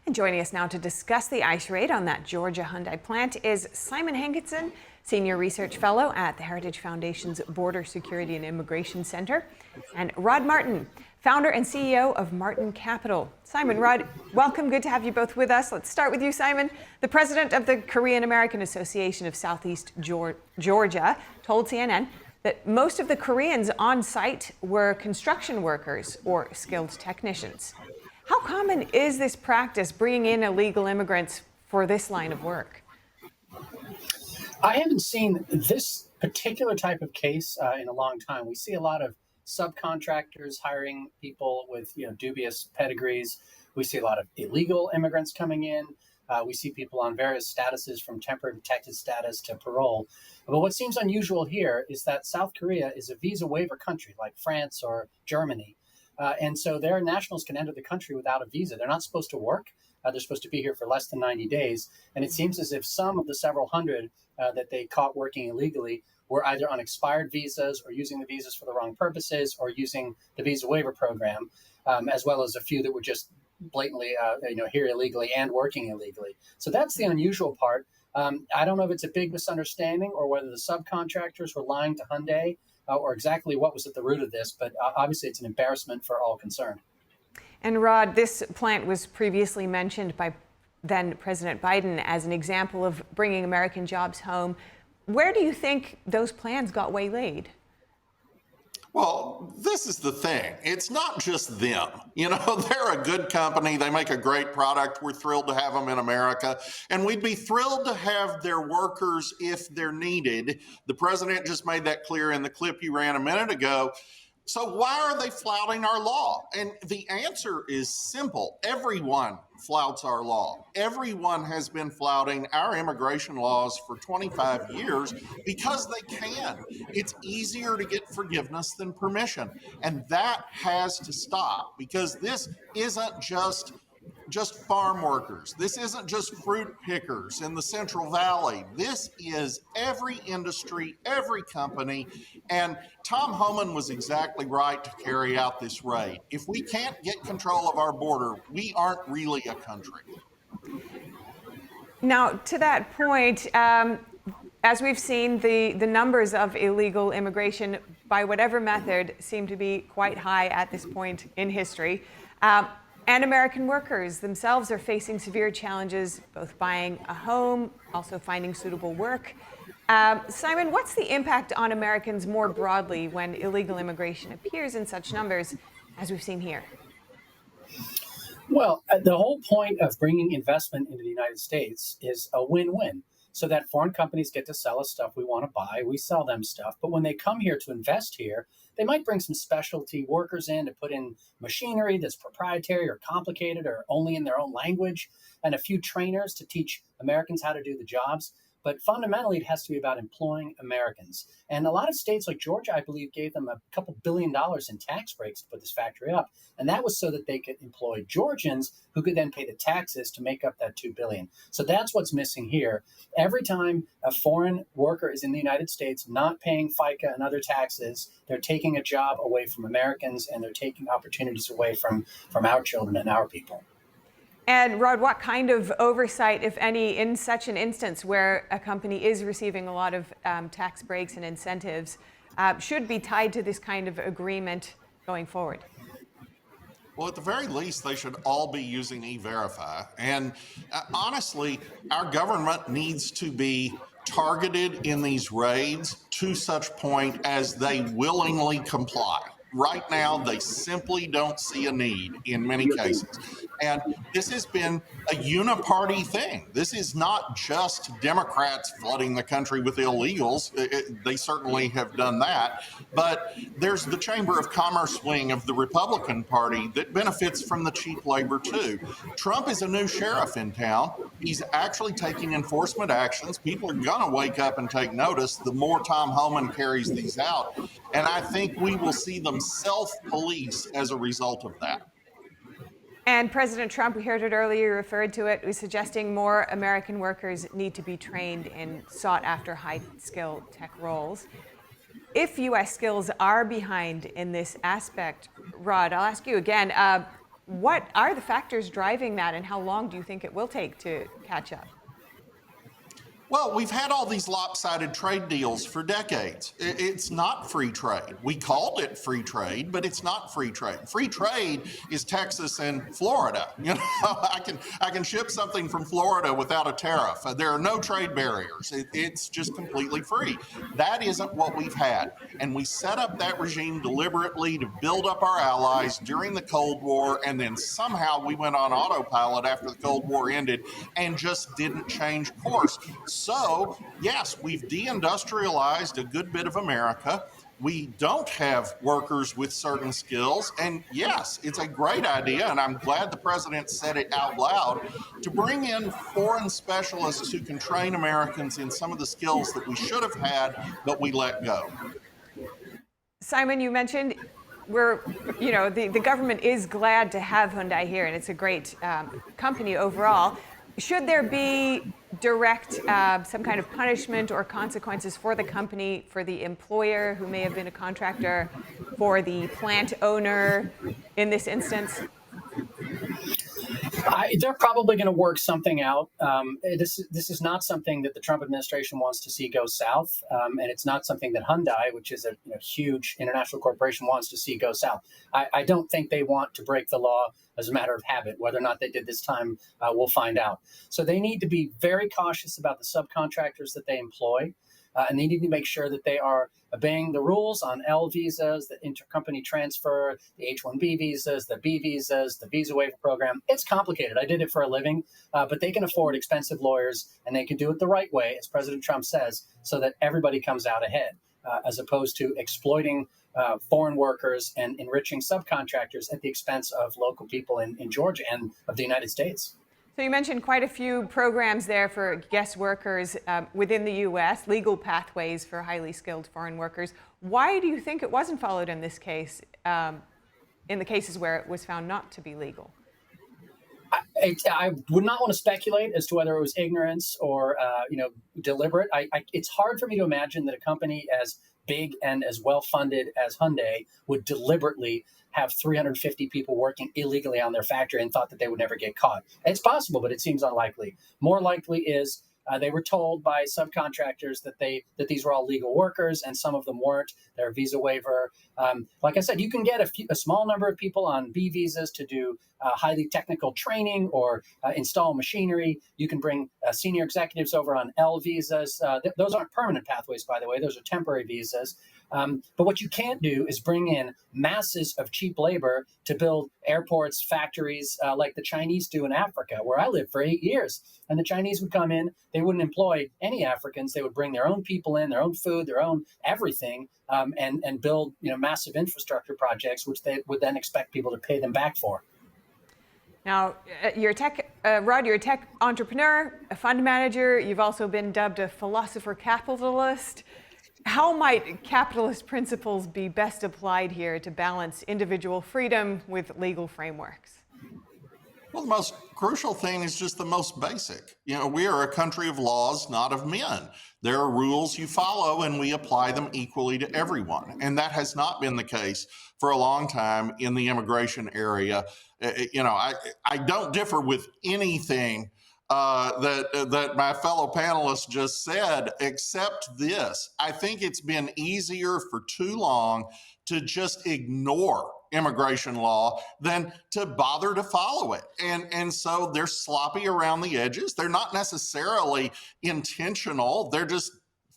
And joining us now to discuss the ICE raid on that Georgia Hyundai plant is Simon Hankinson, Senior Research Fellow at the Heritage Foundation's Border Security and Immigration Center, and Rod Martin, founder and CEO of Martin Capital. Simon, Rod, welcome. Good to have you both with us. Let's start with you, Simon. The president of the Korean American Association of Southeast Georgia told CNN that most of the Koreans on site were construction workers or skilled technicians. How common is this practice, bringing in illegal immigrants for this line of work? I haven't seen this particular type of case in a long time. We see a lot of subcontractors hiring people with dubious pedigrees. We see a lot of illegal immigrants coming in. We see people on various statuses, from temporary protected status to parole. But what seems unusual here is that South Korea is a visa waiver country like France or Germany. And so their nationals can enter the country without a visa. They're not supposed to work. They're supposed to be here for less than 90 days. And it seems as if some of the several hundred that they caught working illegally were either on expired visas or using the visas for the wrong purposes or using the visa waiver program, as well as a few that were just blatantly here illegally and working illegally. So that's the unusual part. I don't know if it's a big misunderstanding or whether the subcontractors were lying to Hyundai or exactly what was at the root of this, but obviously it's an embarrassment for all concerned. And Rod, this plant was previously mentioned by then President Biden as an example of bringing American jobs home. Where do you think those plans got waylaid? Well, this is the thing. It's not just them. They're a good company. They make a great product. We're thrilled to have them in America. And we'd be thrilled to have their workers if they're needed. The president just made that clear in the clip you ran a minute ago. So why are they flouting our law? And the answer is simple. Everyone flouts our law. Everyone has been flouting our immigration laws for 25 years because they can. It's easier to get forgiveness than permission. And that has to stop, because this isn't just farm workers. This isn't just fruit pickers in the Central Valley. This is every industry, every company. And Tom Homan was exactly right to carry out this raid. If we can't get control of our border, we aren't really a country. Now, to that point, as we've seen, the numbers of illegal immigration, by whatever method, seem to be quite high at this point in history. And American workers themselves are facing severe challenges, both buying a home, also finding suitable work. Simon, what's the impact on Americans more broadly when illegal immigration appears in such numbers as we've seen here? Well, the whole point of bringing investment into the United States is a win-win, so that foreign companies get to sell us stuff we want to buy. We sell them stuff. But when they come here to invest here, they might bring some specialty workers in to put in machinery that's proprietary or complicated or only in their own language, and a few trainers to teach Americans how to do the jobs. But fundamentally, it has to be about employing Americans. And a lot of states like Georgia, I believe, gave them a couple $1 billion in tax breaks to put this factory up. And that was so that they could employ Georgians who could then pay the taxes to make up that $2 billion. So that's what's missing here. Every time a foreign worker is in the United States not paying FICA and other taxes, they're taking a job away from Americans, and they're taking opportunities away from our children and our people. And Rod, what kind of oversight, if any, in such an instance where a company is receiving a lot of tax breaks and incentives, should be tied to this kind of agreement going forward? Well, at the very least, they should all be using E-Verify. And honestly, our government needs to be targeted in these raids to such point as they willingly comply. Right now, they simply don't see a need in many cases. And this has been a uniparty thing. This is not just Democrats flooding the country with illegals. They certainly have done that. But there's the Chamber of Commerce wing of the Republican Party that benefits from the cheap labor, too. Trump is a new sheriff in town. He's actually taking enforcement actions. People are going to wake up and take notice the more Tom Homan carries these out. And I think we will see them self-police as a result of that. And President Trump, we heard it earlier, referred to it, was suggesting more American workers need to be trained in sought-after high-skill tech roles. If U.S. skills are behind in this aspect, Rod, I'll ask you again, What are the factors driving that, and how long do you think it will take to catch up? Well, we've had all these lopsided trade deals for decades. It's not free trade. We called it free trade, but it's not free trade. Free trade is Texas and Florida. I can ship something from Florida without a tariff. There are no trade barriers. It's just completely free. That isn't what we've had. And we set up that regime deliberately to build up our allies during the Cold War, and then somehow we went on autopilot after the Cold War ended and just didn't change course. So, yes, we've deindustrialized a good bit of America. We don't have workers with certain skills. And yes, it's a great idea, and I'm glad the president said it out loud, to bring in foreign specialists who can train Americans in some of the skills that we should have had, but we let go. Simon, you mentioned the government is glad to have Hyundai here, and it's a great company overall. Should there be direct some kind of punishment or consequences for the company, for the employer who may have been a contractor, for the plant owner in this instance? They're probably going to work something out. This is not something that the Trump administration wants to see go south, and it's not something that Hyundai, which is a huge international corporation, wants to see go south. I don't think they want to break the law as a matter of habit. Whether or not they did this time, we'll find out. So they need to be very cautious about the subcontractors that they employ. And they need to make sure that they are obeying the rules on L visas, the intercompany transfer, the H-1B visas, the B visas, the visa waiver program. It's complicated. I did it for a living, but they can afford expensive lawyers, and they can do it the right way, as President Trump says, so that everybody comes out ahead, as opposed to exploiting foreign workers and enriching subcontractors at the expense of local people in Georgia and of the United States. So you mentioned quite a few programs there for guest workers within the U.S., legal pathways for highly skilled foreign workers. Why do you think it wasn't followed in this case, in the cases where it was found not to be legal? I would not want to speculate as to whether it was ignorance or deliberate. It's hard for me to imagine that a company as big and as well-funded as Hyundai would deliberately have 350 people working illegally on their factory and thought that they would never get caught. It's possible, but it seems unlikely. More likely is they were told by subcontractors that these were all legal workers, and some of them weren't. Their visa waiver. Like I said, you can get a small number of people on B visas to do highly technical training or install machinery. You can bring senior executives over on L visas. Those aren't permanent pathways, by the way. Those are temporary visas. But what you can't do is bring in masses of cheap labor to build airports, factories like the Chinese do in Africa, where I lived for 8 years. And the Chinese would come in, they wouldn't employ any Africans. They would bring their own people in, their own food, their own everything, and build massive infrastructure projects, which they would then expect people to pay them back for. Now, Rod, you're a tech entrepreneur, a fund manager. You've also been dubbed a philosopher capitalist. How might capitalist principles be best applied here to balance individual freedom with legal frameworks? Well, the most crucial thing is just the most basic. We are a country of laws, not of men. There are rules you follow, and we apply them equally to everyone. And that has not been the case for a long time in the immigration area. I don't differ with anything that my fellow panelists just said, except this. I think it's been easier for too long to just ignore immigration law than to bother to follow it. And so they're sloppy around the edges. They're not necessarily intentional. They're just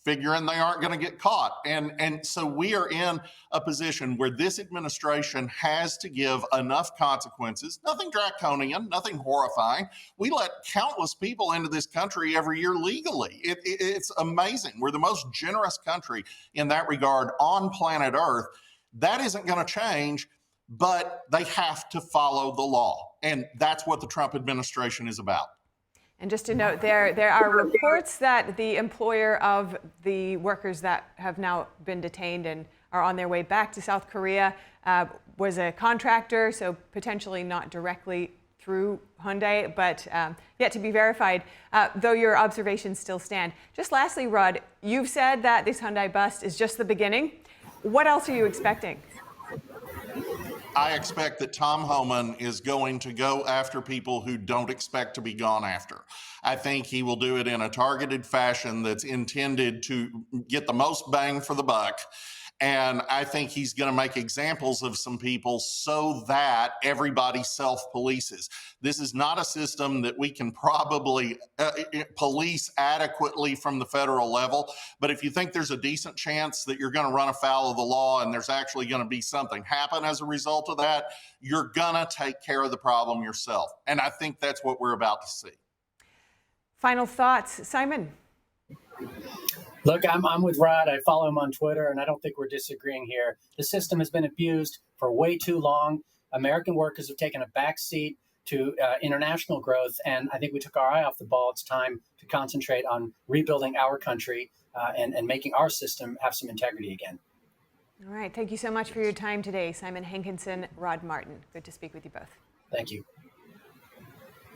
figuring they aren't going to get caught. And so we are in a position where this administration has to give enough consequences, nothing draconian, nothing horrifying. We let countless people into this country every year legally. It's amazing. We're the most generous country in that regard on planet Earth. That isn't going to change, but they have to follow the law. And that's what the Trump administration is about. And just to note, there are reports that the employer of the workers that have now been detained and are on their way back to South Korea was a contractor, so potentially not directly through Hyundai, but yet to be verified, though your observations still stand. Just lastly, Rod, you've said that this Hyundai bust is just the beginning. What else are you expecting? I expect that Tom Homan is going to go after people who don't expect to be gone after. I think he will do it in a targeted fashion that's intended to get the most bang for the buck. And I think he's going to make examples of some people so that everybody self-polices. This is not a system that we can probably police adequately from the federal level. But if you think there's a decent chance that you're going to run afoul of the law and there's actually going to be something happen as a result of that, you're going to take care of the problem yourself. And I think that's what we're about to see. Final thoughts, Simon? Look, I'm with Rod. I follow him on Twitter, and I don't think we're disagreeing here. The system has been abused for way too long. American workers have taken a back seat to international growth, and I think we took our eye off the ball. It's time to concentrate on rebuilding our country and making our system have some integrity again. All right. Thank you so much for your time today, Simon Hankinson, Rod Martin. Good to speak with you both. Thank you.